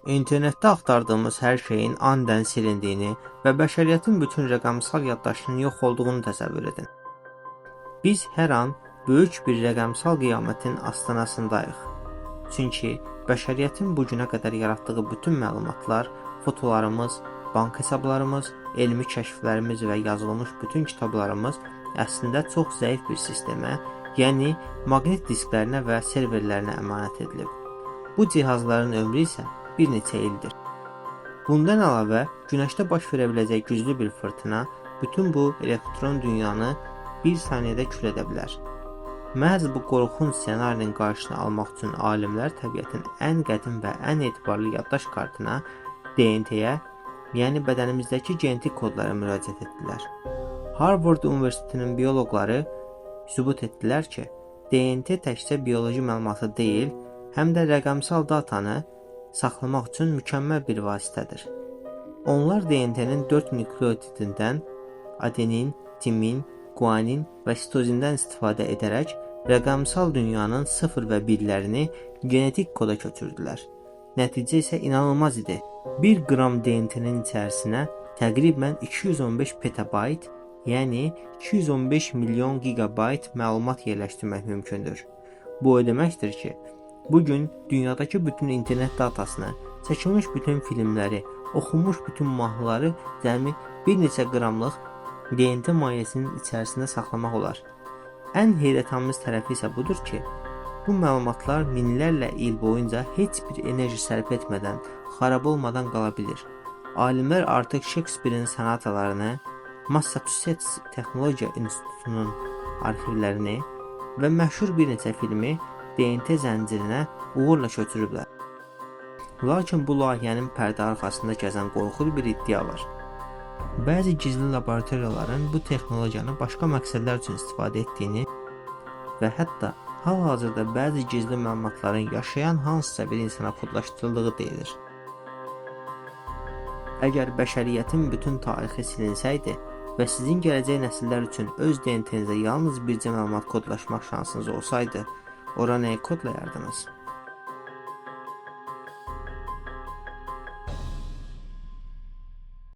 İnternetdə axtardığımız hər şeyin aniden silindiyini və bəşəriyyətin bütün rəqəmsal yaddaşının yox olduğunu təsəvvür edin. Biz hər an böyük bir rəqəmsal qiyamətin astanasındayıq. Çünki bəşəriyyətin bu günə qədər yaratdığı bütün məlumatlar, fotolarımız, bank hesablarımız, elmi kəşflərimiz və yazılmış bütün kitablarımız əslində çox zəif bir sistemə, yəni maqnit disklərinə və serverlərinə əmanət edilib. Bu cihazların ömrü isə bir neçə ildir. Bundan əlavə, Günəşdə baş verə biləcək güclü bir fırtına bütün bu elektron dünyanı bir saniyədə kül edə bilər. Məhz bu qorxunc ssenarinin qarşısını almaq üçün alimlər təbiətin ən qədim və ən etibarlı yaddaş kartına, DNT-yə, yəni bədənimizdəki genetik kodlara müraciət etdilər. Harvard Universitetinin bioloqları sübut etdilər ki, DNT təkcə bioloji məlumatı deyil, həm də rəqəmsal datanı saxlamaq üçün mükəmməl bir vasitədir. Onlar DNT-nin 4 nukleotidindən adenin, timin, guanin və sitozindən istifadə edərək rəqəmsal dünyanın 0 və 1-lərini genetik koda köçürdülər. Nəticə isə inanılmaz idi. 1 qram DNT-nin içərisinə təqribən 215 petabayt, yəni 215 milyon gigabayt məlumat yerləşdirmək mümkündür. Bu o deməkdir ki, bugün dünyadakı bütün internet datasını, çəkilmiş bütün filmləri, oxunmuş bütün mahnıları cəmi bir neçə qramlıq DNT mayyəsinin içərisində saxlamaq olar. Ən heyrətamiz tərəfi isə budur ki, bu məlumatlar minlərlə il boyunca heç bir enerji sərf etmədən, xarab olmadan qala bilir. Alimlər artıq Shakespeare'in sanatalarını, Massachusetts Texnologiya İnstitutunun arxivlərini və məşhur bir neçə filmi DNT zəncirinə uğurla köçürüblər. Lakin bu layihənin pərdə arxasında gəzən qorxulu bir iddia var. Bəzi gizli laboratoriyaların bu texnologiyanı başqa məqsədlər üçün istifadə etdiyini və hətta hal-hazırda bəzi gizli məlumatların yaşayan hansısa bir insana kodlaşdırıldığı deyilir. Əgər bəşəriyyətin bütün tarixi silinsəydi və sizin gələcək nəsillər üçün öz DNT-nizə yalnız bircə məlumat kodlaşmaq şansınız olsaydı, ora nəyi kodlayardınız?